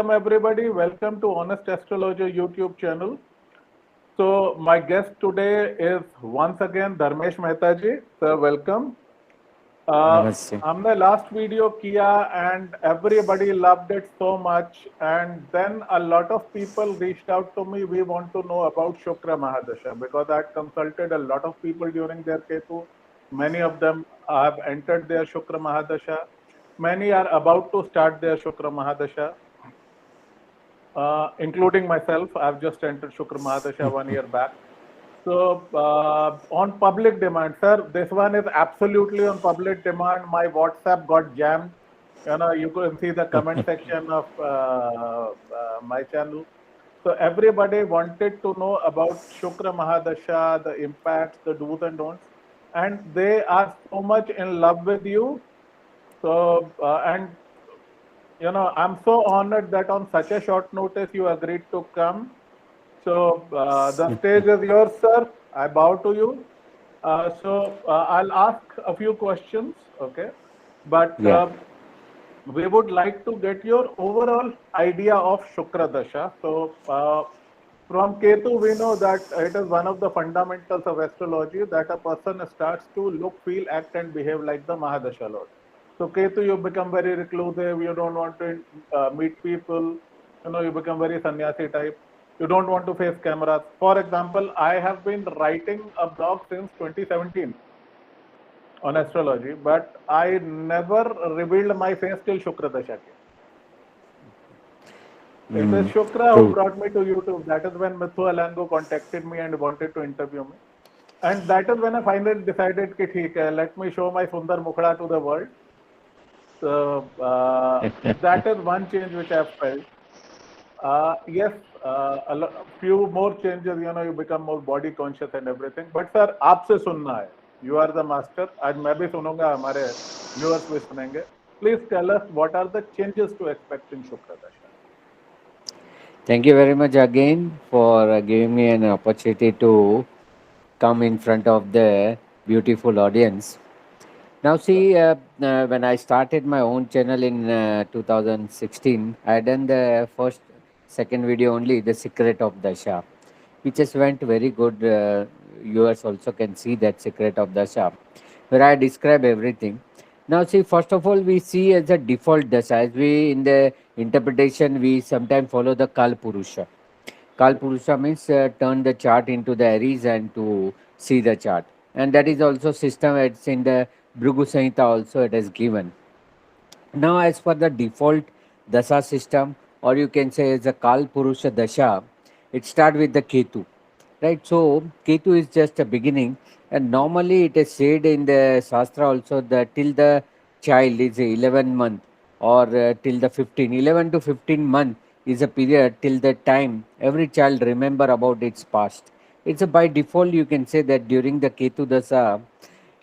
welcome everybody. Welcome to Honest Astrology YouTube channel. So my guest today is once again Dharmesh Mehta ji. Sir, welcome. Namaste. हमने last video किया and everybody loved it so much, and then a lot of people reached out to me. We want to know about Shukra Mahadasha because I had consulted a lot of people during their Ketu. Many of them have entered their Shukra Mahadasha. Many are about to start their Shukra Mahadasha. Including myself. I've just entered Shukra Mahadasha 1 year back. So, on public demand, sir, this one is absolutely on public demand. My WhatsApp got jammed. You can see the comment section of my channel. So, everybody wanted to know about Shukra Mahadasha, the impacts, the do's and don'ts. And they are so much in love with you. So, I'm so honored that on such a short notice you agreed to come. So the stage is yours, sir. I bow to you. I'll ask a few questions, okay? But Yeah. we would like to get your overall idea of Shukra Dasha. So from Ketu, we know that it is one of the fundamentals of astrology that a person starts to look, feel, act, and behave like the Mahadasha Lord. So Ketu, you become very reclusive. You don't want to meet people. You become very sannyasi type. You don't want to face cameras. For example, I have been writing a blog since 2017 on astrology, but I never revealed my face till Shukra Dasha. It is Shukra who True. brought me to YouTube. That is when Mithu Alango contacted me and wanted to interview me. And that is when I finally decided, ki, theek hai, let me show my Sundar Mukhda to the world. So that is one change which I have felt. Yes, a few more changes, you become more body conscious and everything. But sir, आपसे सुनना है. You are the master. आज मैं भी सुनूंगा, हमारे viewers भी सुनेंगे. Please tell us what are the changes to expect in Shukra Dasha. Thank you very much again for giving me an opportunity to come in front of the beautiful audience. Now, Sure. see, when I started my own channel in 2016, I done the second video only, The Secret of Dasha, which has went very good. Viewers also can see that Secret of Dasha, where I describe everything. Now, see, first of all, we see as a default dasha. As we in the interpretation, we sometimes follow the Kal Purusha. Kal Purusha means turn the chart into the Aries and to see the chart. And that is also system. It's in the Bhrigu Samhita also it is given. Now, as for the default dasha system, or you can say as a Kal Purusha dasha, it start with the Ketu, right? So Ketu is just a beginning, and normally it is said in the Shastra also that till the child is 11 month or till the 11 to 15 month is a period till the time every child remember about its past. It's a by default you can say that during the Ketu dasha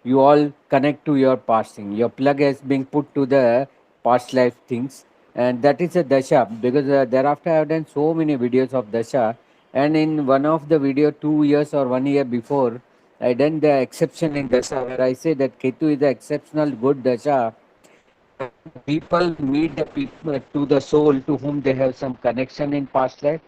you all connect to your past thing. Your plug has been put to the past life things, and that is a dasha because thereafter I have done so many videos of dasha, and in one of the video 2 years or 1 year before, I done the exception in dasha where I say that Ketu is the exceptional good dasha where the people meet the people to the soul to whom they have some connection in past life,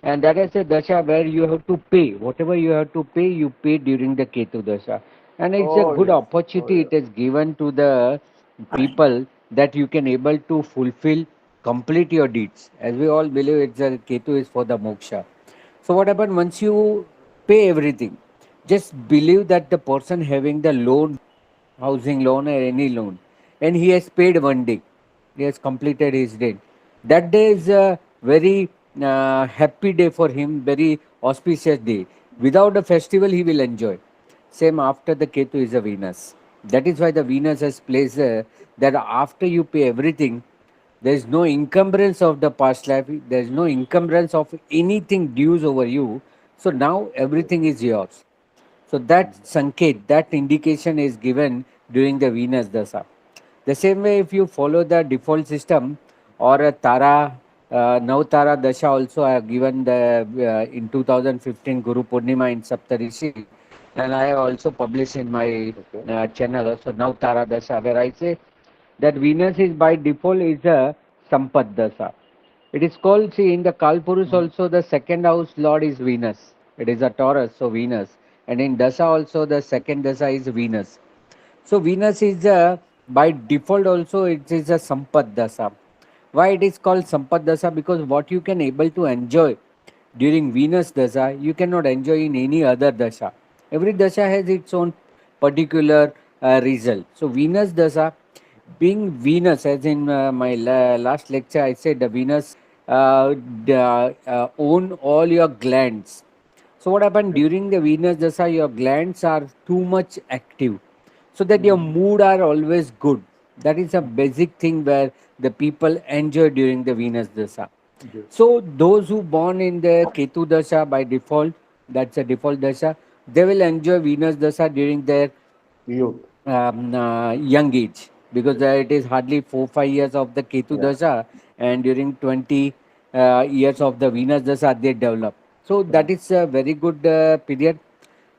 and that is a dasha where you have to pay. Whatever you have to pay, you pay during the Ketu dasha. And it's a Oh good yes. Oh opportunity yes. it is given to the people that you can able to fulfill, complete your deeds. As we all believe, it's a Ketu is for the moksha. So what happens once you pay everything? Just believe that the person having the loan, housing loan or any loan, and he has paid one day, he has completed his debt. That day is a very happy day for him, very auspicious day. Without a festival, he will enjoy. Same after the Ketu is a Venus. That is why the Venus has placed that after you pay everything, there is no encumbrance of the past life. There is no encumbrance of anything dues over you. So now Yes. everything is yours. So that sanket, that indication is given during the Venus Dasa. The same way, if you follow the default system or a Tara, Navtara Dasha also, I have given the in 2015 Guru Purnima in Saptarishi, and I have also published in my Okay. channel also Navtara Dasha, where I say that Venus is by default is a Sampat Dasha. It is called, see, in the Kalpurus Mhm. also, the second house lord is Venus. It is a Taurus, so Venus. And in Dasa also, the second Dasa is Venus. So Venus is by default also it is a Sampad Dasa. Why it is called Sampad Dasa? Because what you can able to enjoy during Venus Dasa, you cannot enjoy in any other Dasa. Every Dasa has its own particular result. So Venus Dasa, being Venus, as in my last lecture, I said the Venus own all your glands. So what happened Okay. during the Venus Dasa, your glands are too much active, so that your Mhm. mood are always good. That is a basic thing where the people enjoy during the Venus Dasa. Yes. So those who born in the Ketu Dasha by default, that's a default Dasha, they will enjoy Venus Dasha during their Youth. young age, because Yes. it is hardly 4 5 years of the Ketu Yeah. Dasha, and during 20 years of the Venus Dasha they develop. So that Correct. is a very good period.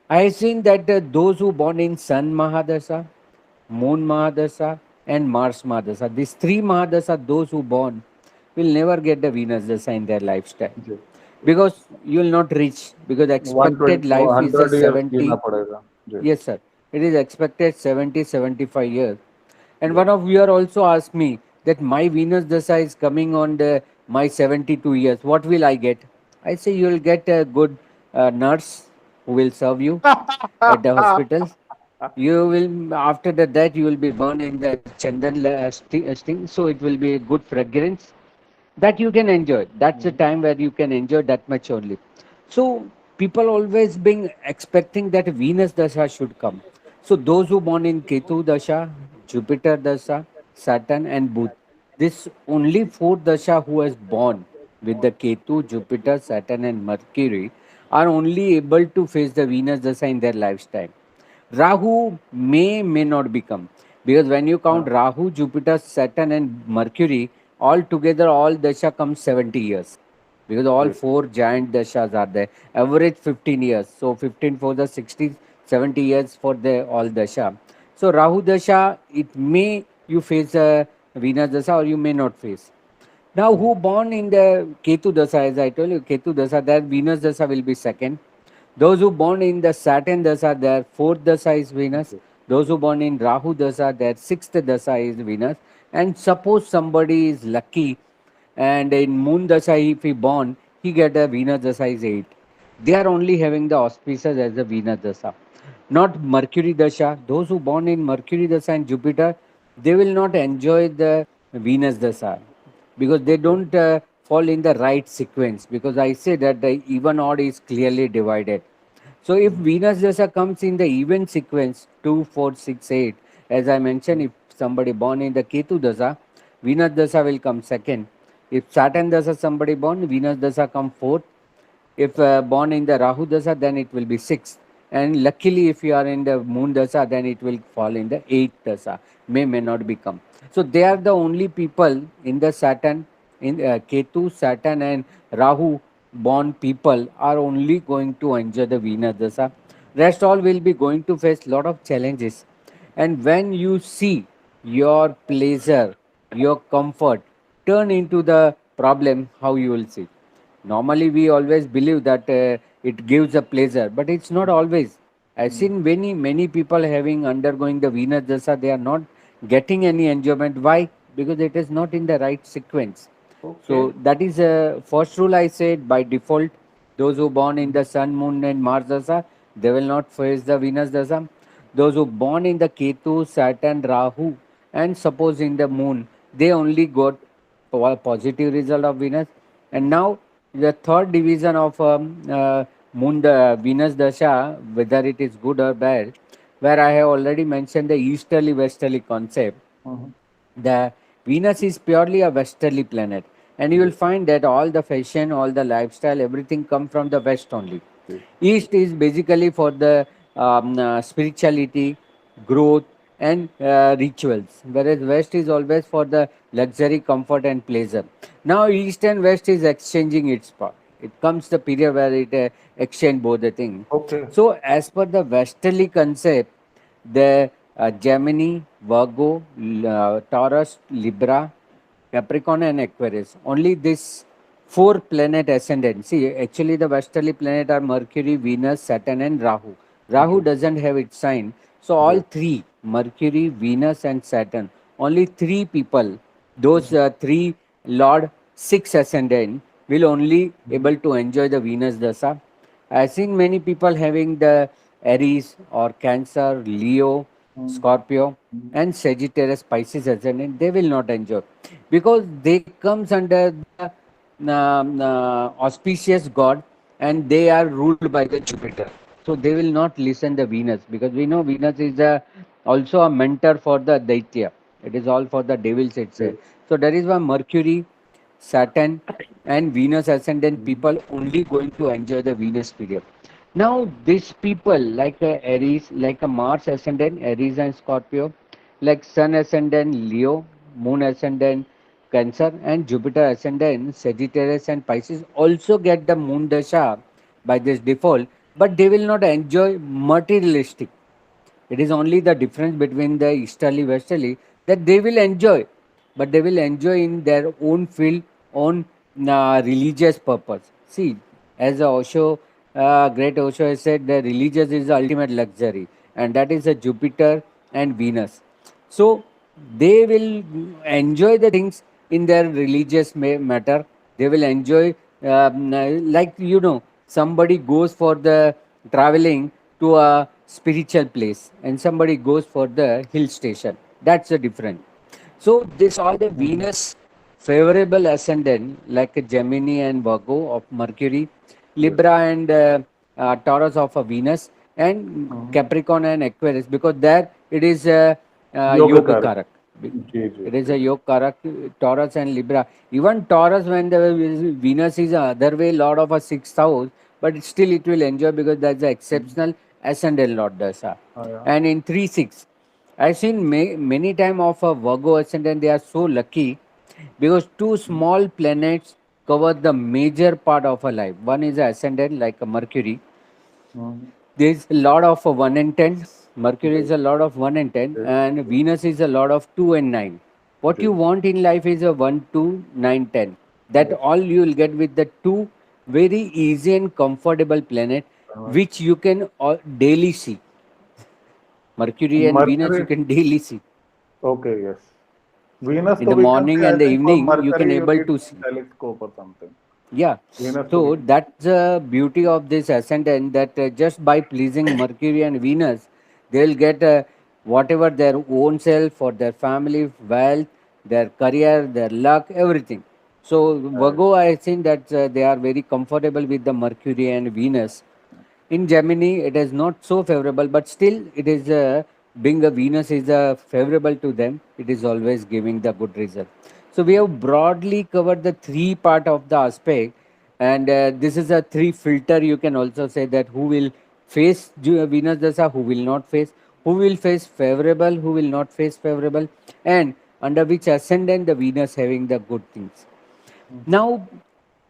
I have seen that those who born in Sun Mahadasha, Moon Mahadasha, and Mars Mahadasha, these three Mahadasha, those who born will never get the Venus Dasha in their lifestyle, Yes. Yes. because you will not reach, because expected 120, life is a 100 years जीना 70. पड़ेगा. Yes. Yes, sir. It is expected 70 75 years. And Yes. one of you are also asked me that my Venus Dasha is coming on the my 72 years. What will I get? I say you will get a good nurse who will serve you at the hospital. You will, after that you will be born in the Chandan sting, so it will be a good fragrance that you can enjoy. That's the Mhm. time where you can enjoy that much only. So people always being expecting that Venus Dasha should come. So those who born in Ketu Dasha, Jupiter Dasha, Saturn and Buddha, this only four Dasha who has born with the Ketu, Jupiter, Saturn and Mercury are only able to face the Venus Dasha in their lifetime. Rahu may not become, because when you count हाँ. Rahu, Jupiter, Saturn, and Mercury all together, all dasha comes 70 years, because all Yes. four giant dashas are there. Average 15 years, so 15 for the 60, 70 years for the all dasha. So Rahu dasha, it may you face a Venus dasha or you may not face. Now, who born in the Ketu Dasa, as I told you, Ketu Dasa, their Venus Dasa will be second. Those who born in the Saturn Dasa, their fourth Dasa is Venus. Yes. Those who born in Rahu Dasa, their sixth Dasa is Venus. And suppose somebody is lucky and in Moon Dasa, if he born, he get a Venus Dasa is 8. They are only having the auspices as a Venus Dasa, not Mercury Dasha. Those who born in Mercury Dasha and Jupiter, they will not enjoy the Venus Dasha, because they Okay. don't fall in the right sequence. Because I say that the even odd is clearly divided. So if Mhm. Venus Dasha comes in the even sequence 2, 4, 6, 8, as I mentioned, if somebody born in the Ketu Dasha, Venus Dasha will come second. If Saturn Dasha somebody born, Venus Dasha come fourth. If born in the Rahu Dasha, then it will be sixth. And luckily, if you are in the Moon Dasha, then it will fall in the eighth Dasha. May not become. So they are the only people in the Saturn, in Ketu, Saturn, and Rahu born people are only going to enjoy the Venus Dasha. Rest all will be going to face lot of challenges. And when you see your pleasure, your comfort turn into the problem, how you will see? Normally, we always believe that it gives a pleasure, but it's not always. I've Mhm. seen many people having undergoing the Venus Dasa, they are not getting any enjoyment. Why? Because it is not in the right sequence. Okay. So that is a first rule I said by default. Those who born in the Sun, Moon, and Mars Dasa, they will not face the Venus Dasa. Those who born in the Ketu, Saturn, Rahu, and suppose in the Moon, they only got positive result of Venus. And now the third division of Moon, the Venus Dasha, whether it is good or bad, where I have already mentioned the easterly westerly concept. Mhm. The Venus is purely a westerly planet, and you will Yes. find that all the fashion, all the lifestyle, everything come from the west only. Yes. East is basically for the spirituality, growth, and rituals, whereas West is always for the luxury, comfort, and pleasure. Now, East and West is exchanging its part. It comes the period where it exchange both the things. Okay. So, as per the Westerly concept, the Gemini, Virgo, Taurus, Libra, Capricorn and Aquarius. Only this four planet ascendant. See, actually the westerly planet are Mercury, Venus, Saturn, and Rahu. Rahu ji, doesn't have its sign. So all yes, three, Mercury, Venus, and Saturn, only three people, those three Lord six ascendant will only able to enjoy the Venus Dasa. I've seen many people having the Aries or Cancer, Leo, Scorpio, and Sagittarius, Pisces ascendant. They will not enjoy because they comes under the auspicious god, and they are ruled by the Jupiter. So they will not listen the Venus, because we know Venus is also a mentor for the Daitya. It is all for the devils itself. yes. So that is why Mercury, Saturn, and Venus ascendant people only going to enjoy the Venus period. Now these people like Aries, like a Mars ascendant, Aries and Scorpio, like Sun ascendant, Leo, Moon ascendant, Cancer, and Jupiter ascendant, Sagittarius and Pisces also get the Moon Dasha by this default, but they will not enjoy materialistic. It is only the difference between the easterly westerly that they will enjoy, but they will enjoy in their own field, own religious purpose. See, as Osho, great Osho has said, the religious is the ultimate luxury, and that is a Jupiter and Venus. So they will enjoy the things in their religious matter. They will enjoy, like somebody goes for the traveling to a spiritual place, and somebody goes for the hill station. That's the difference. So this all the Venus favorable ascendant like a Gemini and Virgo of Mercury, Yes. Libra and Taurus of a Venus, and Capricorn and Aquarius, because there it is a yoga Yogacar. karak. Ji, ji, It is ji. a yoga karak, Taurus and Libra. Even Taurus, when the Venus is other way Lord of a sixth house, but still it will enjoy because that's the exceptional ascendant Lord Dasa. हाँ यार. And in 3-6, I've seen many time of a Virgo ascendant, they are so lucky because two small planets cover the major part of a life. One is a ascendant like a Mercury. There is a lot of 1 and 10. Mercury is Yes, a lot of 1 and 10, yes, and Venus is a lot of 2 and 9. What you yes, want in life is a 1, 2, 9, 10. That yes. all you will get with the two very easy and comfortable planet, which you can daily see. Mercury and Venus you Mercury. can daily see. Okay, yes. Venus, In so the we can morning say, I and the think for evening you can Mercury, you able need to some see. telescope or something. Yeah, Venus, so we so can. that's the beauty of this ascendant, that just by pleasing Mercury and Venus, they'll get whatever their own self for their family, wealth, their career, their luck, everything. So Right. Virgo, I think that they are very comfortable with the Mercury and Venus. In Gemini, it is not so favorable, but still, it is being a Venus is favorable to them. It is always giving the good result. So we have broadly covered the three part of the aspect, and this is a three filter. You can also say that who will face Venus Dasa, who will not face, who will face favorable, who will not face favorable, and under which ascendant the Venus having the good things. Now,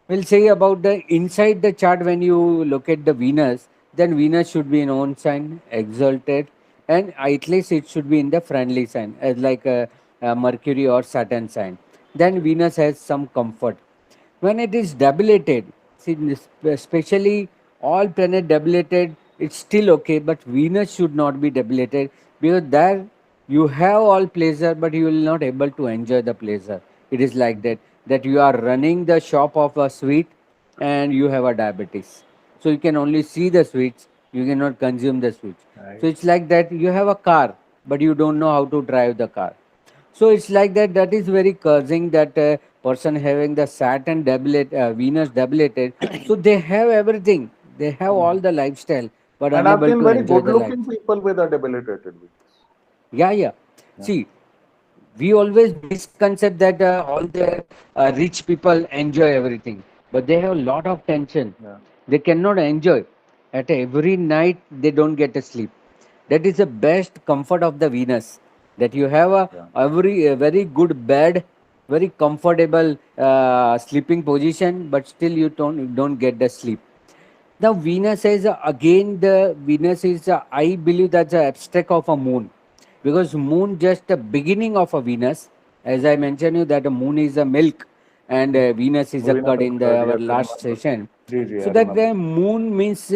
we'll say about the inside the chart. When you look at the Venus, then Venus should be in own sign, exalted, and at least it should be in the friendly sign, as like a Mercury or Saturn sign. Then Venus has some comfort. When it is debilitated, see, especially all planet debilitated, it's still okay, but Venus should not be debilitated, because there you have all pleasure, but you will not able to enjoy the pleasure. It is like that, that you are running the shop of a sweet and you have a diabetes. So you can only see the sweets, you cannot consume the sweets. So Right. it's like that, you have a car, but you don't know how to drive the car. So it's like that. That is very cursing, that person having the Saturn debilate, Venus debilitated. So they have everything. They have all the lifestyle, but And I've unable seen to very enjoy good the life. looking people with a debilitated Venus. Yeah, yeah. Yeah. See, we always misconcept that all the rich people enjoy everything, but they have a lot of tension. Yeah. They cannot enjoy. At every night, they don't get a sleep. That is the best comfort of the Venus. That you have Yeah. a very good bed, very comfortable sleeping position, but still you don't get the sleep. Now Venus is again, the Venus is I believe that's the abstract of a moon, because moon just the beginning of a Venus. As I mentioned you that the moon is a milk and Venus is Venus occurred in the occurred, our yes, I last remember. session. I So that remember. the moon means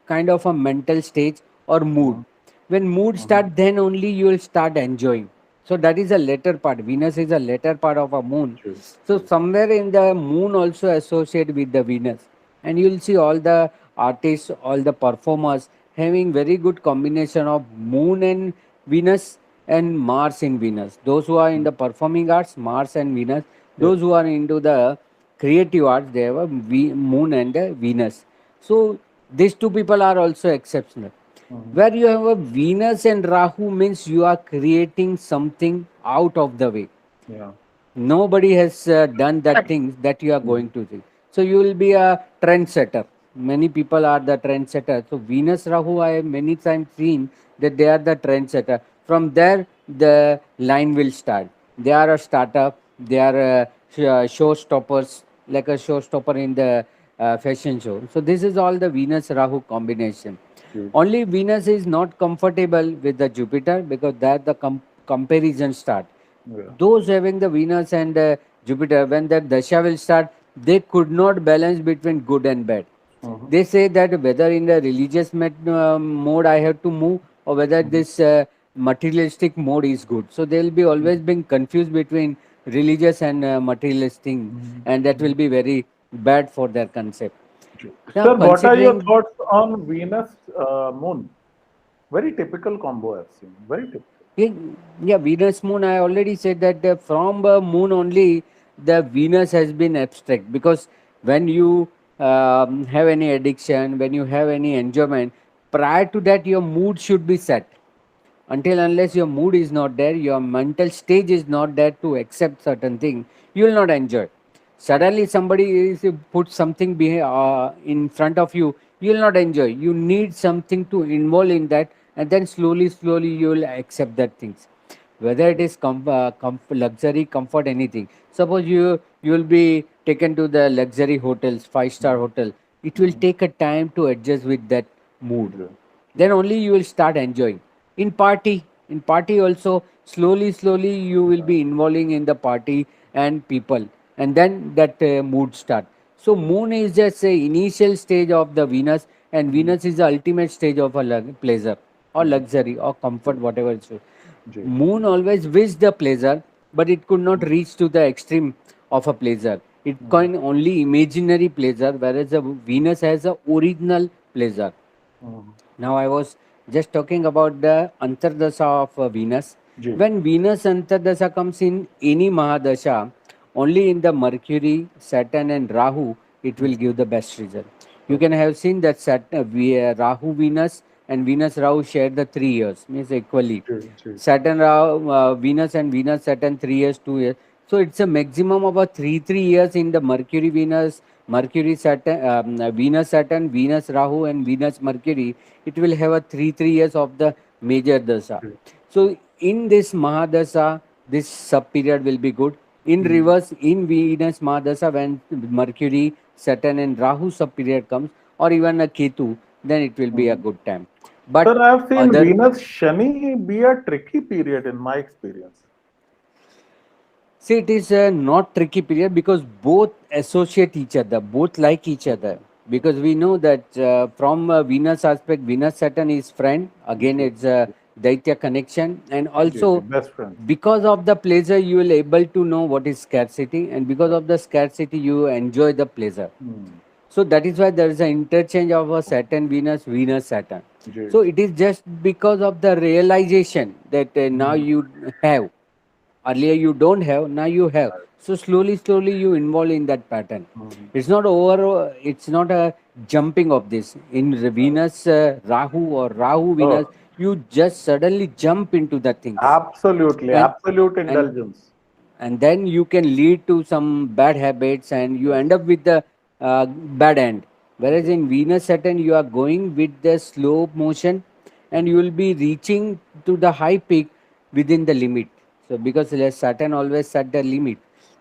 kind of a mental stage or mood. Mm-hmm. When mood Mm-hmm. start, then only you will start enjoying. So that is a later part. Venus is a later part of a moon. True, So true. somewhere in the moon also associated with the Venus, and you will see all the artists, all the performers having very good combination of moon and Venus and Mars in Venus. Those who are in the performing arts, Mars and Venus. Yes. Those who are into the creative arts, they have a moon and a Venus. So these two people are also exceptional. Mm-hmm. Where you have a Venus and Rahu means you are creating something out of the way. Yeah. Nobody has done that things that you are Mm-hmm. going to do. So you will be a trendsetter. Many people are the trendsetter. So Venus Rahu, I have many times seen that they are the trendsetter. From there, the line will start. They are a startup. They are showstoppers, like a showstopper in the fashion show. So this is all the Venus Rahu combination. True. Only Venus is not comfortable with the Jupiter because that the comparison start. Yeah. Those having the Venus and Jupiter, when that dasha will start, they could not balance between good and bad. Mm-hmm. They say that whether in the religious mode I have to move or whether Mm-hmm. this materialistic mode is good. So they will be always being confused between religious and materialistic, and that Mm-hmm. will be very bad for their concept. True. Now, Sir, what are your considering thoughts on Venus Moon? Very typical combo I've seen. Very typical. Yeah, yeah, Venus moon. I already said that from moon only the Venus has been abstract because when you have any addiction, when you have any enjoyment, prior to that your mood should be set. Until unless your mood is not there, your mental stage is not there to accept certain thing, you will not enjoy. Suddenly somebody is put something in front of you, you will not enjoy. You need something to involve in that, and then slowly, slowly you will accept that things. Whether it is luxury, comfort, anything. Suppose you will be taken to the luxury hotels, five-star Mm-hmm. hotel. It will Mm-hmm. take a time to adjust with that mood, True. then only you will start enjoying. In party also, slowly slowly you will Yeah. be involving in the party and people, and then that mood start. So True. moon is just a initial stage of the Venus, and Mm-hmm. Venus is the ultimate stage of a pleasure or Mm-hmm. luxury or comfort, True. whatever it is. Ji. Moon always wish the pleasure, but it could not Mm-hmm. reach to the extreme of a pleasure. It Mm-hmm. can only imaginary pleasure, whereas the Venus has a original pleasure. Mm-hmm. Now I was just talking about the Antardasha of Venus. Ji. When Venus Antardasha comes in any Mahadasha, only in the Mercury, Saturn and Rahu, it will Mm-hmm. give the best result. You can Okay. have seen that Rahu Venus and Venus Rahu share the 3 years, means equally. Ji. Ji. Saturn Rahu, Venus and Venus Saturn 3 years, 2 years. So it's a maximum of a 3 years in the Mercury Venus, Mercury Saturn, Venus Saturn, Venus Rahu, and Venus Mercury. It will have a 3 years of the major dasa. Ji. Ji. So in this Mahadasa, this sub period will be good. In Mm-hmm. reverse, in Venus Mahadasa, when Mercury, Saturn, and Rahu sub period comes, or even a Ketu, then it will be a Mm-hmm. good time. But Sir, I've seen other Venus Shani be a tricky period in my experience. See, it is a not tricky period because both associate each other, both like each other. Okay. Because we know that from Venus aspect, Venus Saturn is friend. Again, Ji. it's a Ji. Daitya connection, and Ji. Ji. also Best friends. because of the pleasure, you will able to know what is scarcity, and because Yeah. of the scarcity, you enjoy the pleasure. Hmm. So that is why there is an interchange of a Saturn Venus, Venus Saturn. Ji. So Ji. it is just because of the realization that now Mm-hmm. you have. Earlier you don't have, now you have. Right. So slowly, slowly you involve in that pattern. Mm-hmm. It's not over. It's not a jumping of this. In Right. Venus Rahu or Rahu Venus, Oh, you just suddenly jump into the things, absolutely. and Absolute and indulgence. and then you can lead to some bad habits, and you Yes. end up with the bad end. Whereas Ji. in Venus Saturn, you are going with the slow motion, and you will be reaching to the high peak within the limit. So because Saturn always set the limit.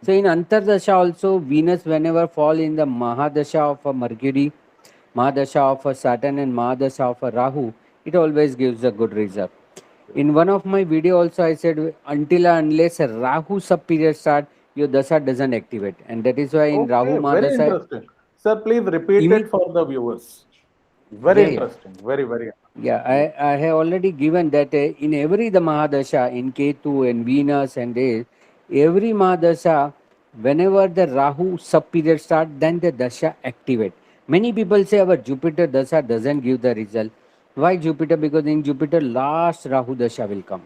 So in Antardasha also, Venus whenever fall in the Mahadasha of a Mercury, Mahadasha of a Saturn, and Mahadasha of a Rahu, it always gives a good result. In one of my video also I said until and unless a Rahu sub period start, your dasa doesn't activate, and that is why in Rahu Okay, very Mahadasha, interesting. Sir, please repeat it for the viewers. Very yeah, yeah. interesting. Very, very Yeah, interesting. Yes. I have already given that in every the Mahadasha, in Ketu and Venus and this, every Mahadasha, whenever the Rahu sub period start, then the Dasha activate. Many people say our Jupiter Dasha doesn't give the result. Why Jupiter? Because in Jupiter, last Rahu Dasha will come.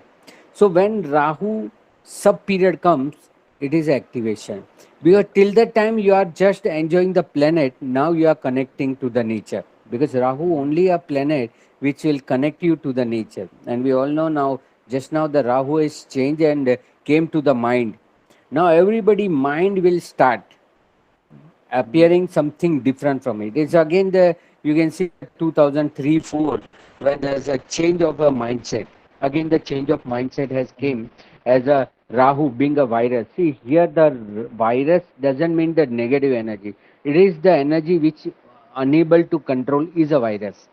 So when Rahu sub period comes, it is activation. Because till that time you are just enjoying the planet, now you are connecting to the nature. Because Rahu only a planet which will connect you to the nature. And we all know now, just now the Rahu is changed and came to the mind. Now everybody mind will start Mhm. appearing something different from it. It's again the, you can see the 2003-4 when there's a change of a mindset. Again the change of mindset has came as a Rahu being a virus. See here the virus doesn't mean the negative energy. It is the energy which unable to control is a virus.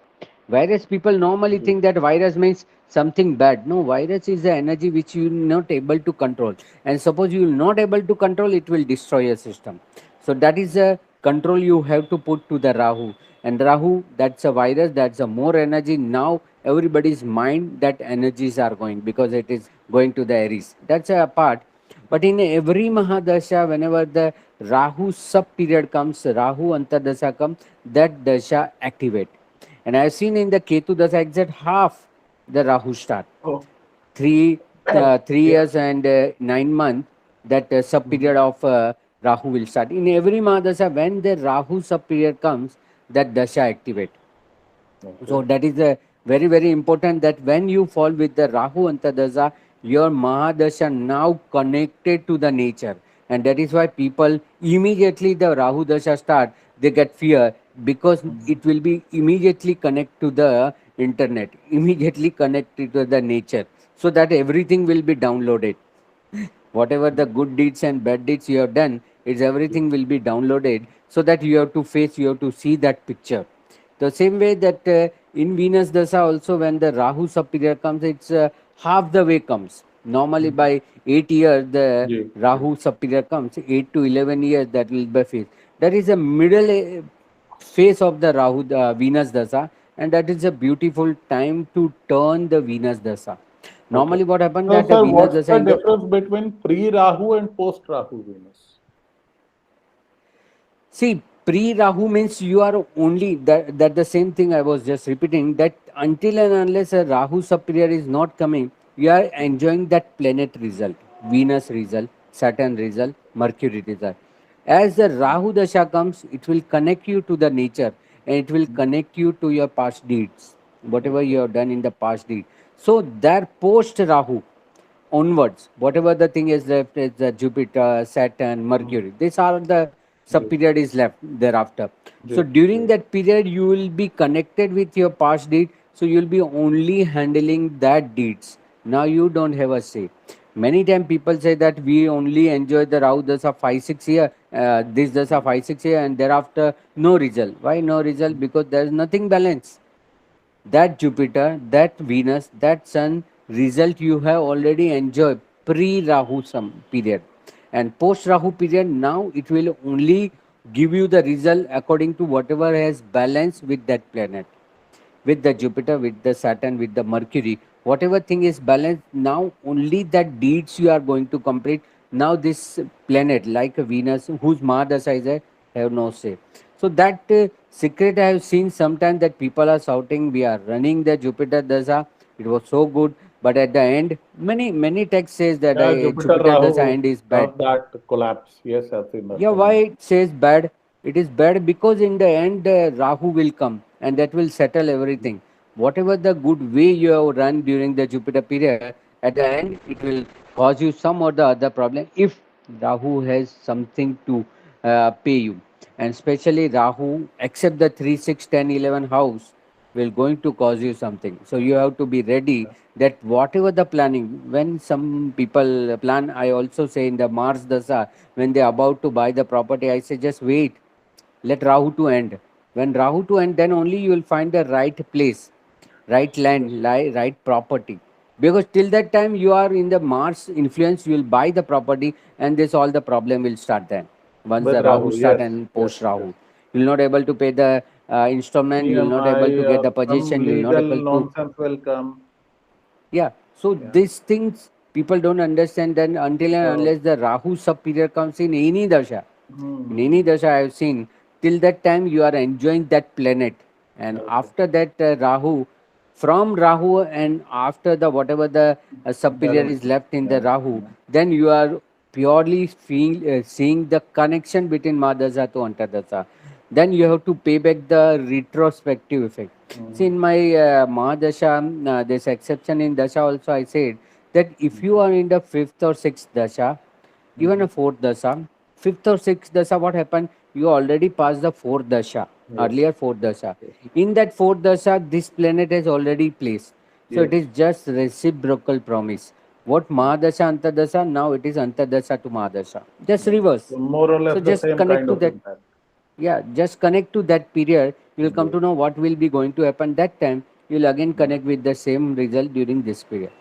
Virus people normally Yes. think that virus means something bad. No, virus is the energy which you not able to control. And suppose you will not able to control, it will destroy your system. So that is a control you have to put to the Rahu. And Rahu, that's a virus, that's a more energy. Now everybody's mind that energies are going because it is going to the Aries. That's a part. But in every Mahadasha, whenever the Rahu sub period comes, Rahu Antardasha comes, that Dasha activate. And I've seen in the Ketu Dasha exact half the Rahu start. Oh, Three, 3 years yeah. and 9 months, that sub period Mhm. of Rahu will start. In every Mahadasha, when the Rahu sub period comes, that Dasha activate. Okay. So that is a very very important that when you fall with the Rahu Antardasha, your Mahadasha now connected to the nature, and that is why people immediately the Rahu Dasha start, they get fear because Mhm. it will be immediately connect to the internet, immediately connected to the nature, so that everything will be downloaded. Whatever the good deeds and bad deeds you have done, it's Yes. everything will be downloaded so that you have to face, you have to see that picture. The same way that in Venus Dasa also when the Rahu sub period comes, it's half the way comes. Normally Mhm. by 8 years the Yes. Yes. Rahu sub period comes, 8 to 11 years that will be phase. That is a middle phase of the Rahu Venus Dasa, and that is a beautiful time to turn the Venus Dasa. Okay. Normally what happened So, that the sir, Venus what's Dasa the in the difference between pre-Rahu and post-Rahu Venus? see, pre Rahu means you are only that the same thing I was just repeating that until and unless a Rahu sub period is not coming, you are enjoying that planet result, Venus result, Saturn result, Mercury result. As the Rahu Dasha comes, it will connect you to the nature and it will connect you to your past deeds, whatever you Okay. have done in the past deed. So there post Rahu, onwards, whatever the thing is left is the Jupiter, Saturn, Mhm. Mercury. These are the sub Yes. period is left thereafter. So Yes. during Yes. that period, you will be connected with your past deed. So you'll be only handling that deeds. Now you don't have a say. Many times people say that we only enjoy the Rahu Dasa 5 6 year, this Dasa 5 6 year, and thereafter no result. Why no result? Because there is nothing balance. That Jupiter, that Venus, that Sun result you have already enjoyed pre Rahu some period. And post Rahu period, now it will only give you the result according to whatever has balance with that planet, with the Jupiter, with the Saturn, with the Mercury, whatever thing is balanced, now only that deeds you are going to complete. Now this planet, like a Venus, whose Mahadasha is a, have no say. So that secret I have seen sometimes that people are shouting, we are running the Jupiter Dasha, it was so good, but at the end, many texts says that Yeah, Jupiter Jupiter Dasha Rahu, end is bad. that collapse. Yes, I've seen that Yeah, why comment. it says bad? It is bad because in the end Rahu will come and that will settle everything. Whatever the good way you have run during the Jupiter period, at the end it will cause you some or the other problem if Rahu has something to pay you. And especially Rahu, except the 3, 6, 10, 11 house, will going to cause you something. So you have to be ready that whatever the planning, when some people plan, I also say in the Mars Dasa, when they are about to buy the property, I say just wait, let Rahu to end. When Rahu to end, then only you will find the right place, right Yes. land, right property. Because till that time you are in the Mars influence, you will buy the property, and this all the problem will start then. Once With the Rahu Rahu, start yes, and yes, post yes. Rahu, you will not able to pay the installment, you will not able to EMI, get the some possession, you will not legal able to. nonsense will come. Yeah. So Yeah. these things people don't understand then until and So, unless the Rahu sub period comes in any dasha. In any hmm, dasha I have seen, till that time you are enjoying that planet. And okay. after that Rahu, from Rahu and after the whatever the sub period Doesn't. is left in the Yeah, Rahu, yeah. then you are purely seeing the connection between Mahadasha to Antardasha. Then you have to pay back the retrospective effect. See, Hmm, in my Mahadasha, this exception in Dasha also, I said that if you are in the fifth or sixth Dasha, even a hmm. fourth Dasha, fifth or sixth Dasha, what happened? You already passed the fourth Dasha, Yes, earlier fourth yes, Dasha. yes, In that fourth Dasha, this planet has already placed. So yes. it is just reciprocal promise. What Mahadasha, Antardasha, now it is Antardasha to Mahadasha. Just Yes. reverse. So more or So less the just same connect kind to of that. impact. Yeah, just connect to that period. You will come Yes, to know what will be going to happen that time. You will again connect with the same result during this period.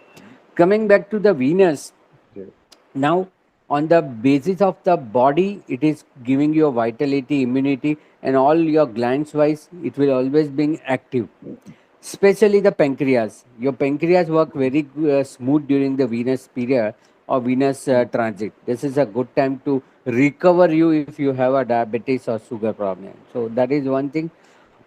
Coming back to the Venus, yes, now on the basis of the body, it is giving you a vitality, immunity, and all your glands wise, it will always being active, especially the pancreas. Your pancreas work very smooth during the Venus period or Venus transit. This is a good time to recover you if you have a diabetes or sugar problem. So that is one thing.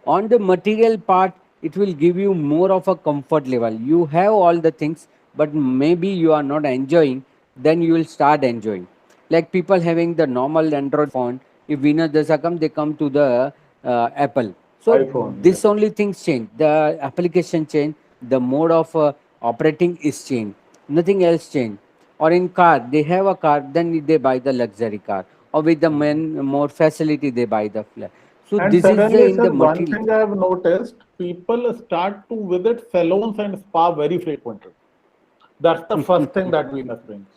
On the material part, it will give you more of a comfort level. You have all the things, but maybe you are not enjoying, then you will start enjoying. Like people having the normal Android phone, if Venus Dasa come, they come to the Apple. So iPhone. Yes. this only things change. The application change, the mode of operating is changed. Nothing else change. Or in car, they have a car, then they buy the luxury car. Or with the more facility, they buy the flat. So And this is suddenly, in sir, the one material. thing I have noticed, people start to visit salons and spa very frequently. That's the first thing that Venus brings.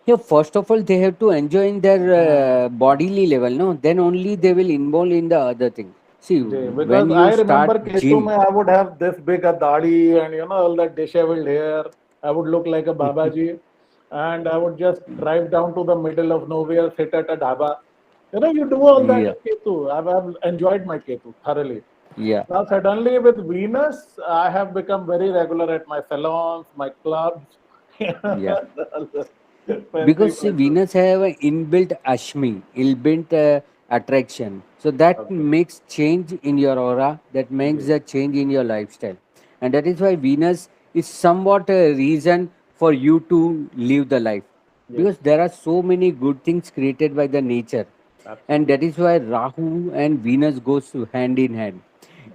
Yeah, first of all, they have to enjoy in their Ah, bodily level, no? Then only they will involve in the other thing. See, because when you I remember start Ketu gym, mein, I would have this big a dadi and all that disheveled hair. I would look like a Babaji, and I would just drive down to the middle of nowhere, sit at a dhaba. You do all that yeah, in Ketu. I've enjoyed my Ketu thoroughly. yeah, Now, suddenly with Venus, I have become very regular at my salons, my clubs, yeah. fancy Because see, places. Venus have an inbuilt ashmi, inbuilt attraction. So that Okay. makes change in your aura, that makes Yes. a change in your lifestyle. And that is why Venus is somewhat a reason for you to live the life. Yes. Because there are so many good things created by the nature. And that Absolutely. is why Rahu and Venus goes hand in hand.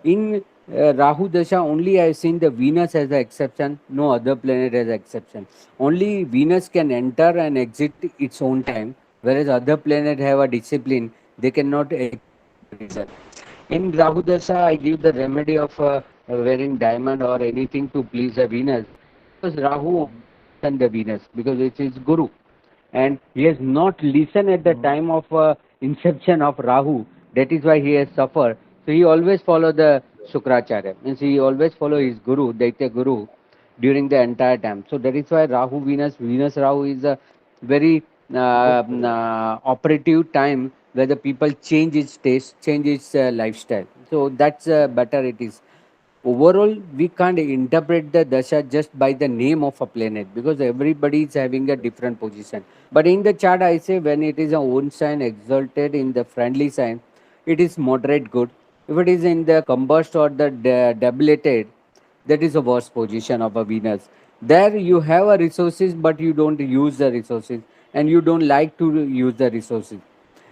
In Rahu Dasha, only I have seen the Venus as an exception, no other planet as an exception. Only Venus can enter and exit its own time, whereas other planets have a discipline, they cannot exit for any reason. In Rahu Dasha, I give the remedy of wearing diamond or anything to please the Venus, because Rahu only listen the Venus, because it is Guru, and he has not listened at the Mm. time of inception of Rahu. That is why he has suffered. So he always follow the Shukracharya. Means he always follow Yes. his Guru, Daitya Guru, during the entire time. So that is why Rahu Venus, Venus Rahu is a very Good period. operative time where the people change its taste, change its lifestyle. So that's better it is. Overall, we can't interpret the dasha just by the name of a planet, because everybody is having a different position. But in the chart, I say when it is a own sign exalted in the friendly sign, it is moderate good. If it is in the combust or the debilitated, that is a worst position of a Venus. There you have a resources, but you don't use the resources, and you don't like to use the resources.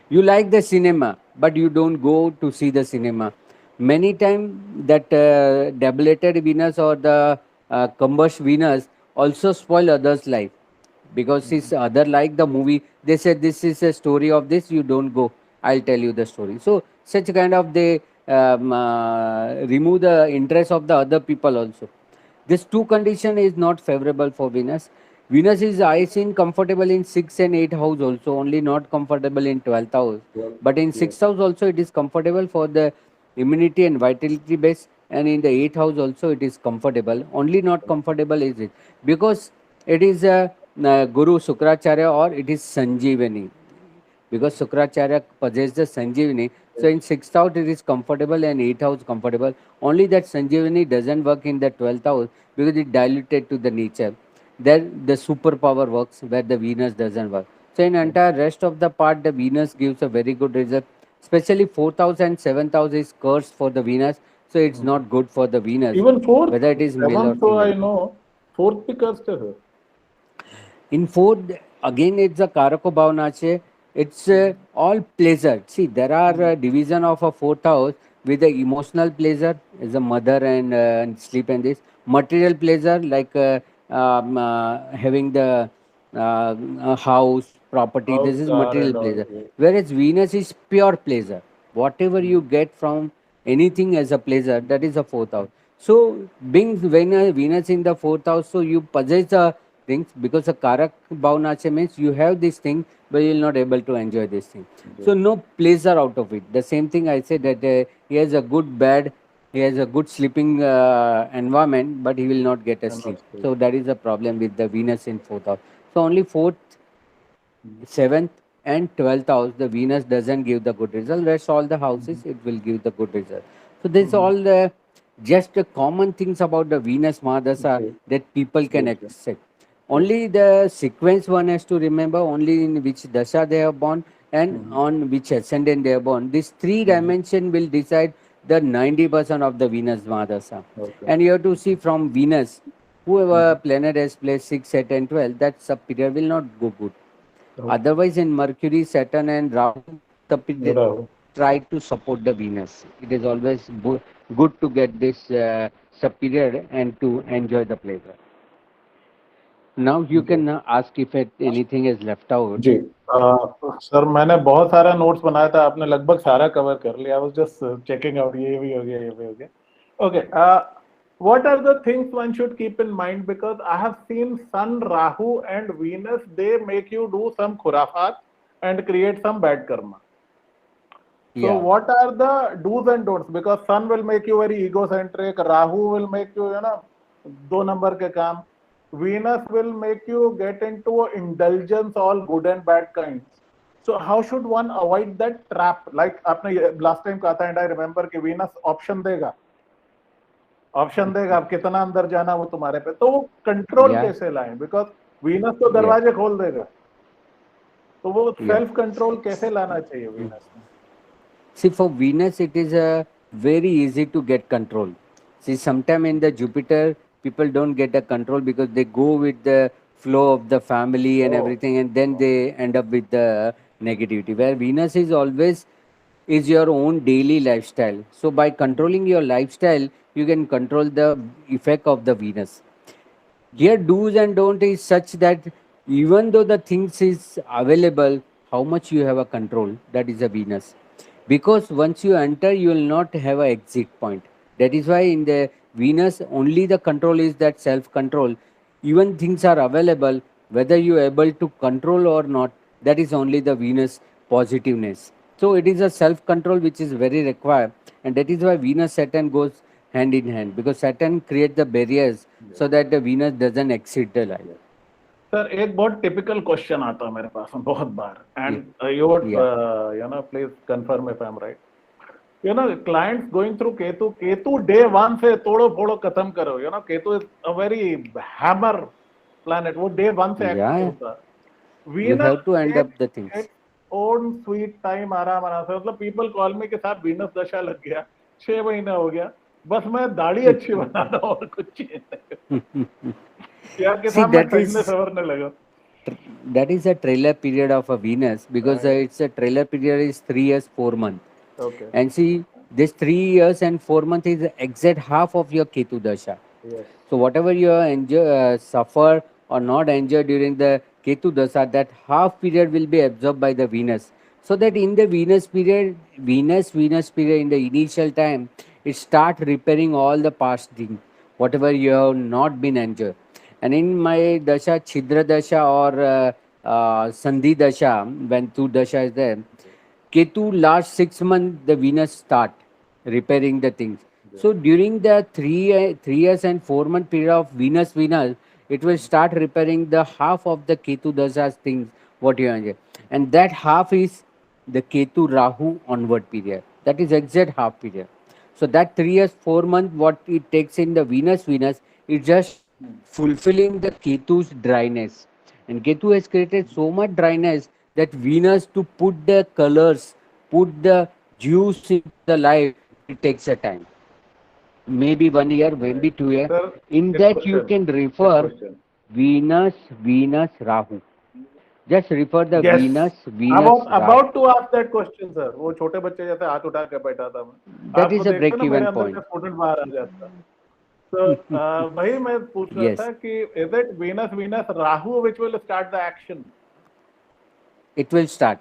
You like the cinema, but you don't go to see the cinema. Many times that debilitated Venus or the combust Venus also spoil others' life, because his other like the movie, they said this is a story of this, you don't go, I'll tell you the story. So such kind of they remove the interest of the other people also. This two condition is not favorable for Venus. Venus is I seen comfortable in 6 and 8 house also, only not comfortable in 12th house. Well, But in yes. 6th house also it is comfortable for the immunity and vitality base, and in the eighth house also it is comfortable. Only not comfortable is it because it is a Guru Sukracharya, or it is Sanjeevani, because Sukracharya possesses the Sanjeevani. So in sixth house it is comfortable and eighth house comfortable. Only that Sanjeevani doesn't work in the 12th house because it diluted to the nature. There the superpower works where the Venus doesn't work. So in entire rest of the part, the Venus gives a very good result. Especially fourth house and seventh house is cursed for the Venus, so it's not good for the Venus, Even fourth, whether it is male or seventh, so female. I know. Fourth because sir. In fourth, again, it's a Karako Bhavanache. It's all pleasure. See, there are division of a fourth house with the emotional pleasure as a mother and sleep and this. Material pleasure like having the house, property. This House, is car, material and all. pleasure. Yes. Whereas Venus is pure pleasure. Whatever you get from anything as a pleasure, that is a fourth house. So, being Venus in the fourth house, so you possess the things because the Karak Bhavanacha means you have this thing, but you will not able to enjoy this thing. Yes. So, no pleasure out of it. The same thing I said that he has a good bed, he has a good sleeping environment, but he will not get a And not sleep. sleep. So, that is the problem with the Venus in fourth house. So, only fourth, seventh, and 12th house, the Venus doesn't give the good result. Rest all the houses, it will give the good result. So this all the just the common things about the Venus Mahadasha Okay. that people can Okay. accept. Yes. Only the sequence one has to remember, only in which dasha they are born and on which ascendant they are born. This three dimension will decide the 90% of the Venus Mahadasha. Okay. And you have to see from Venus, whoever planet has placed 6, 8, and 12, that sub period will not go good. Okay. Otherwise, in Mercury, Saturn, and Rahu, the period Bravo. try to support the Venus. It is always good to get this sub period and to enjoy the pleasure. Now you Okay. can ask if anything is left out. जी sir मैंने बहुत सारा notes बनाया था आपने लगभग सारा cover कर लिया I was just checking out ये भी हो गया ये भी हो गया okay what are the things one should keep in mind because I have seen sun rahu and venus they make you do some khurafat and create some bad karma so Yeah, what are the do's and don'ts because sun will make you very egocentric rahu will make you you know दो number के काम Venus will make you get into indulgence, all good and bad kinds. So how should one avoid that trap? Like आपने last time कहा था, and I remember कि Venus option देगा, आप कितना अंदर जाना वो तुम्हारे पे. तो वो control yeah, कैसे लाएं? Because Venus तो yeah, दरवाजे खोल देगा. तो वो yeah. self control कैसे लाना चाहिए Venus में? See, for Venus, it is very easy to get control. See, sometime in the Jupiter, people don't get a control because they go with the flow of the family and Oh, everything, and then they end up with the negativity. Where Venus is always is your own daily lifestyle. So by controlling your lifestyle, you can control the effect of the Venus. Here, do's and don't is such that even though the things is available, how much you have a control, that is a Venus. Because once you enter, you will not have a exit point. That is why in the Venus, only the control is that self control. Even things are available, whether you are able to control or not, that is only the Venus positiveness. So it is a self control which is very required, and that is why Venus Saturn goes hand in hand because Saturn creates the barriers so that the Venus doesn't exceed the life. Sir एक बहुत typical question आता है मेरे पास में बहुत बार Yeah, and you would yeah, you know please confirm if I am right you know clients going through ketu day one से तोड़ो फोड़ो खत्म करो you know ketu is a very hammer planet वो day one से act नहीं yeah. होता You Venus have to end takes up the things. its own sweet time आराम आराम से मतलब people call me के साथ Venus दशा लग गया 6 महीना हो गया बस मैं दाढ़ी अच्छी बना रहा हूँ और कुछ चीज नहीं यार के See, साथ मैं सजने सवरने लगा that is a trailer period of a Venus because right it's a trailer period is 3 years 4 months. okay And see, this 3 years and 4 months is the exact half of your Ketu Dasha. yes So whatever you suffer or not enjoy during the Ketu Dasa, that half period will be absorbed by the Venus. So that in the Venus period, Venus period in the initial time, it start repairing all the past things, whatever you have not been enjoyed. And in my Dasha, Chidra Dasha or Sandhi Dasha, when two Dasha is there, Ketu last 6 months the Venus start. repairing the things. Yes. So during the 3 years and 4 month period of Venus, it will start repairing the half of the Ketu Dasha's things what you enjoy, and that half is the Ketu Rahu onward period. That is exact half period. So that 3 years 4 month what it takes in the Venus is just Hmm. fulfilling the Ketu's dryness, and Ketu has created so much dryness that Venus to put the colors, put the juice into the life, it takes a time. Maybe 1 year, Right. maybe 2 years. Sir, In quick that you question. can Quick refer question. Venus, Rahu. Just refer the Yes. I Venus, was Rahu. about to ask that question, sir. वो छोटे बच्चे जैसे हाथ उठा के बैठा था मैं, That आपको is a देखते break ना मेरे even अंदर point. का स्टूडेंट बाहर आ जाता। तो वही मैं पूछ रहा Yes, था कि is it Venus Rahu which will start the action? it will start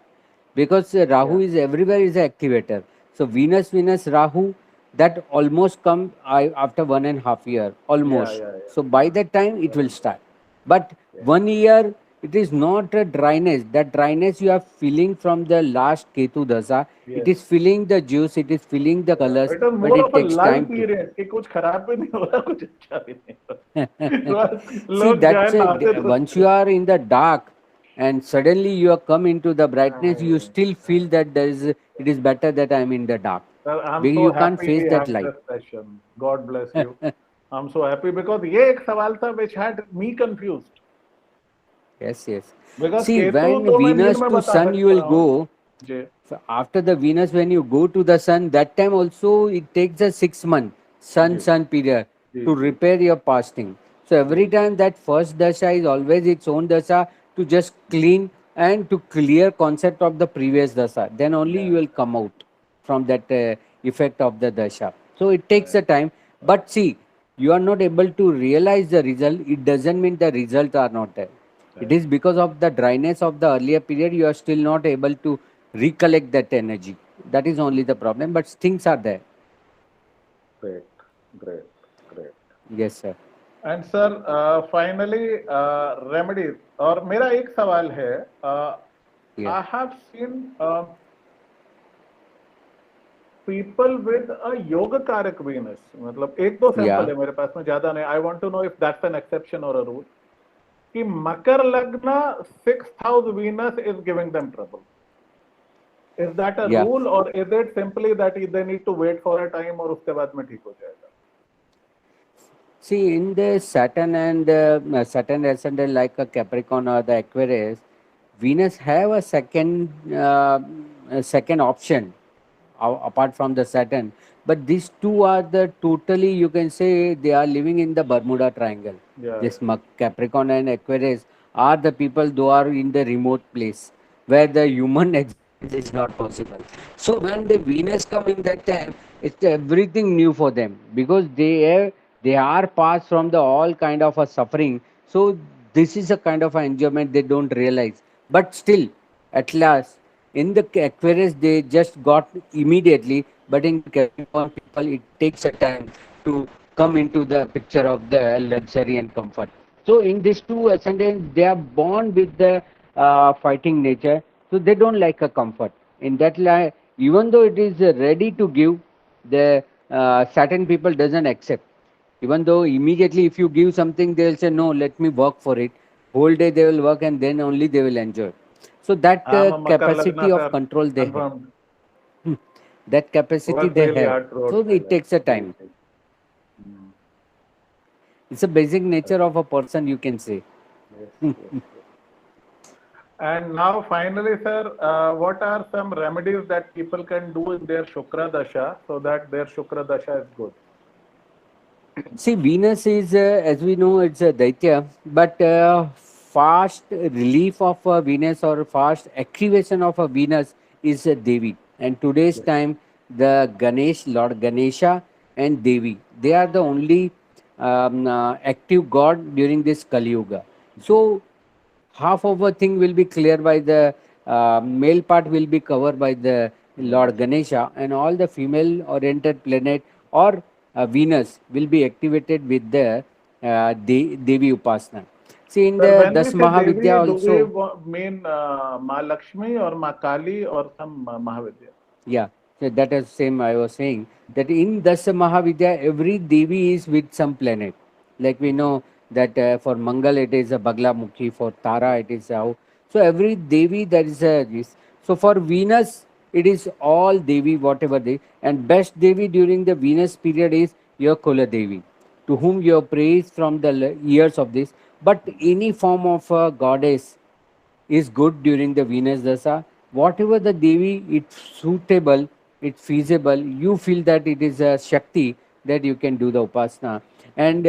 because Rahu या is everywhere is an activator. So Venus, Rahu, that almost come after 1.5 year almost. या So by that time it will बराबर start. But या 1 year it is not a dryness. That dryness you are feeling from the last Ketu Dasa. It yes is feeling the juice. It is feeling the colors. It is But more it of a takes लल time to. Period कि कुछ खराब भी नहीं हो रहा कुछ अच्छा भी नहीं हो रहा बस See, लोग that's जाए नहाते once धोते you are in the dark and suddenly you are come into the brightness, you still feel that there is it is better that I am in the dark. Sir I am Because so you can't happy face we that had light. This session God bless you I am so happy because ये एक सवाल था which had me confused Yes, yes. Because See, Ketu when तो मैं नींद Venus में to बता Sun you सकता will हूँ go, जी so after the Venus, when you go to the Sun, that time also it takes a 6 month जी Sun period जी to जी repair your fasting. So जी every time that first dasha is always its own dasha to just clean and to clear concept of the previous dasha. Then only या you will come out from that effect of the dasha. So it takes a right time. But see, you are not able to realize the result. It doesn't mean the result are not there. It right is because of the dryness of the earlier period, you are still not able to recollect that energy. That is only the problem, but things are there. Great great great Yes, sir. And sir finally remedies और मेरा एक सवाल है Yeah. I have seen people with a योग कारक Venus मतलब एक दो सैंपल Yeah. है मेरे पास में ज्यादा नहीं I want to know if that's an exception और अ रूल कि Makar lagna six house Venus is giving them trouble is that a Yeah. Rule और is it simply that they need to wait for a time और उसके बाद में ठीक हो जाएगा? See, in the Saturn ascendant like a Capricorn or the Aquarius, Venus have a second option apart from the Saturn. But these two are the totally, you can say, they are living in the Bermuda Triangle. या This Capricorn and Aquarius are the people who are in the remote place where the human existence is not possible. So when the Venus come in that time, it's everything new for them because they are passed from the all kind of a suffering. So this is a kind of an enjoyment they don't realize. But still, at last, in the Aquarius, they just got immediately, but in Capricorn people, it takes a time to come into the picture of the luxury and comfort. So in these two ascendants, they are born with the fighting nature, so they don't like a comfort. In that line, even though it is ready to give, the certain people doesn't accept. Even though immediately if you give something, they will say no, let me work for it. Whole day they will work and then only they will enjoy. So that I am Makar lagna capacity of sir control they have. Confirmed That capacity work they really have. Hard through So out my it life takes a ji time. Ji It's a basic nature of a person, you can say. Yes yes And now, finally, sir, what are some remedies that people can do in their Shukra Dasha so that their Shukra Dasha is good? See, Venus is, as we know, it's a Daitya, but fast relief of Venus or fast activation of a Venus is a Devi. And today's Yes. time, the Lord Ganesha and Devi, they are the only active god during this Kali Yuga. Ji. So half of a thing will be clear by the male part will be covered by the Lord Ganesha. Ganesha, and all the female oriented planet or Venus will be activated with the Devi Upasana. See, in Sir, the when we Das say Devi, Mahavidya do we also, mean Ma Lakshmi or Ma Kali or some Mahavidya? yeah. that is same I was saying, that in Dasya Mahavidya, every Devi is with some planet. Like we know that for Mangal it is a Baglamukhi, for Tara it is a. So every Devi there is a this. So for Venus, it is all Devi, whatever they. And best Devi during the Venus period is your Kula Devi, to whom you praise from the years of this. But any form of goddess is good during the Venus Dasa. Whatever the Devi, it's suitable, it's feasible, you feel that it is a Shakti that you can do the Upasana. And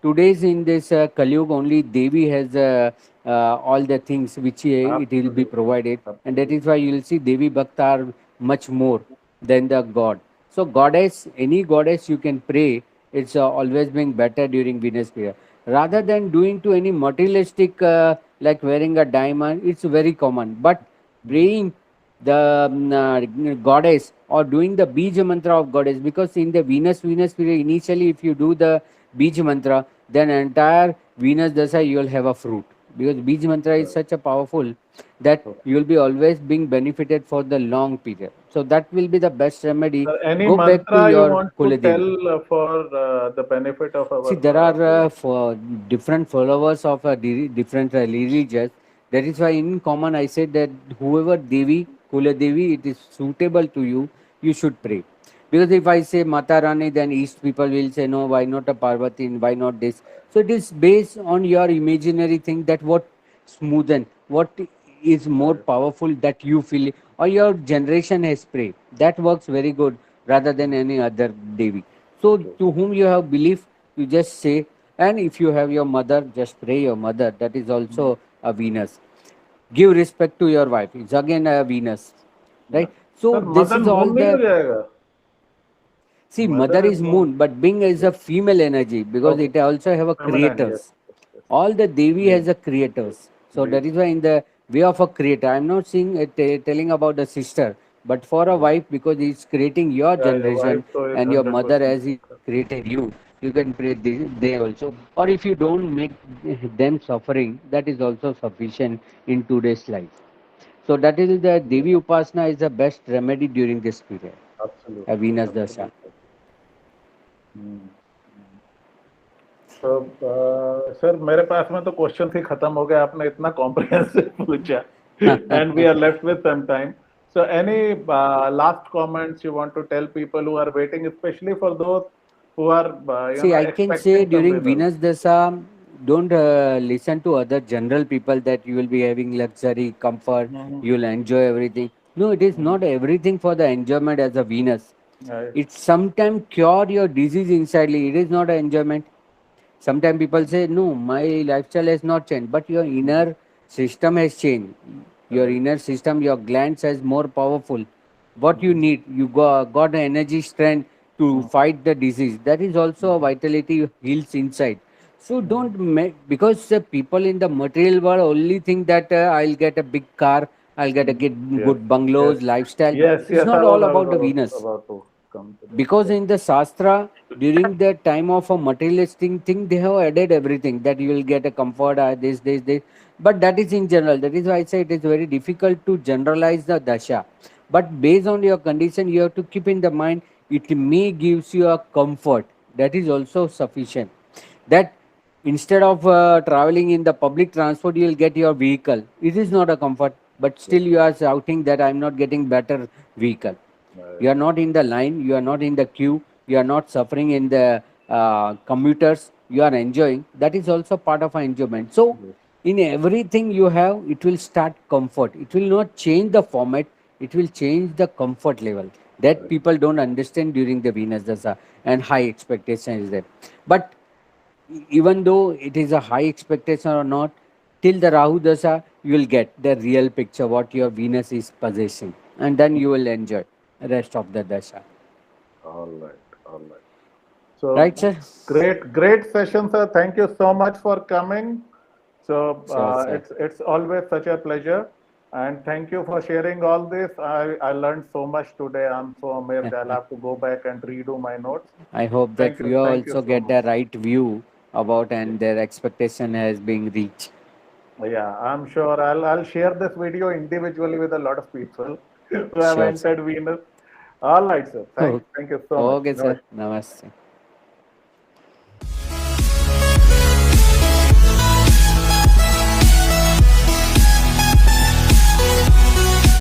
today's in this Kali Yuga, only Devi has all the things which it will be Absolutely, provided. And that is absolutely. why you will see Devi Bhakta are much more than the God. So goddess, any goddess you can pray, it's always being better during Venus period. Rather than doing to any materialistic like wearing a diamond, it's very common. But praying the goddess or doing the bija mantra of goddess, because in the Venus period, initially if you do the bija mantra, then entire Venus dasa you will have a fruit, because bija mantra is Right. such a powerful that Okay. you will be always being benefited for the long period. So that will be the best remedy. Any Go back to mantra you your want to Kuladevi. tell for the benefit of See, our there are viewers? for different followers of different religions. That is why, in common, I said that whoever Devi, Kula Devi, it is suitable to you, you should pray. Because if I say Mata Rani, then East people will say, no, why not a Parvati, why not this? So it is based on your imaginary thing, that what smoothen, what is more Right. powerful that you feel, or your generation has prayed. That works very good rather than any other Devi. So True. to whom you have belief, you just say. And if you have your mother, just pray your mother. That is Mhm. also a Venus. Give respect to your wife. It's again a Venus, Yeah. right? So sir this Madan is all moon नहीं हो the. जाएगा? See, mother Mother is is moon. moon, but Bing is a Yes. female energy, because Okay. it also have a Feminine. Yes. creators. Yes. Yes. All the Devi Moon. has a creators. So ji that is ji. why in the way of a creator, I'm not saying telling about the sister, but for a ji. wife, because it's creating your Yeah, wife generation, तो is and your mother 100% as he created you, you can pray they also. Or if you don't make them suffering, that is also sufficient in today's life. So that is the Yeah. Devi Upasana is the best remedy during this period. A Absolutely. Venus Dasha. Absolutely. हम्म. तो sir मेरे पास में तो question ही खत्म हो गया, आपने इतना comprehensive पूछा and we are left with some time. So any last comments you want to tell people who are waiting, especially for those who are See, I can say expecting some during results? Venus Dasa, don't listen to other general people that you will be having luxury, comfort, Mhm. you will enjoy everything. No, it is Mhm. not everything for the enjoyment as a Venus. Right. It sometimes cure your disease insanely. It is not an enjoyment. Sometimes people say, no, my lifestyle has not changed, but your Mhm. inner system has changed. Your Right. inner system, your glands has more powerful. What you Mhm. need, you got the energy, strength to Mhm. fight the disease. That is also a Mhm. vitality heals inside. So Mhm. don't make, because people in the material world only think that I'll get a big car, I'll get a Mhm. Yes. good Yes. bungalows, lifestyle. Yes. It's Yes. not all about the Venus, About to come to that. because Yes. in the Shastra, during the time of a materialistic thing, they have added everything that you will get a comfort, this. But that is in general. That is why I say it is very difficult to generalize the dasha. But based on your condition, you have to keep in the mind it may gives you a comfort. That is also sufficient. That instead of traveling in the public transport, you will get your vehicle. It is not a comfort, but Yes. still you are shouting that I'm not getting better vehicle. Right. You are not in the line, you are not in the queue, you are not suffering in the commuters, you are enjoying. That is also part of our enjoyment. So Yes. in everything you have, it will start comfort. It will not change the format, it will change the comfort level. That Right. people don't understand during the Venus Dasa, and high expectation is there. But even though it is a high expectation or not, till the Rahu Dasa, you will get the real picture what your Venus is possessing, and then you will enjoy the rest of the Dasha. All right. All right. So Right, sir? great session, sir. Thank you so much for coming. So Sure, sir. it's always such a pleasure, and thank you for sharing all this. I learned so much today. I'm so amazed. I'll have to go back and redo my notes. I hope that you Thank you also so get much. the right view about, Yeah, and their expectation has been reached. yeah. I'm sure I'll share this video individually with a lot of people who have Sure, sir. entered Venus. All right, sir. Okay, Thank you so much. okay, sir. Namaste. Namaste.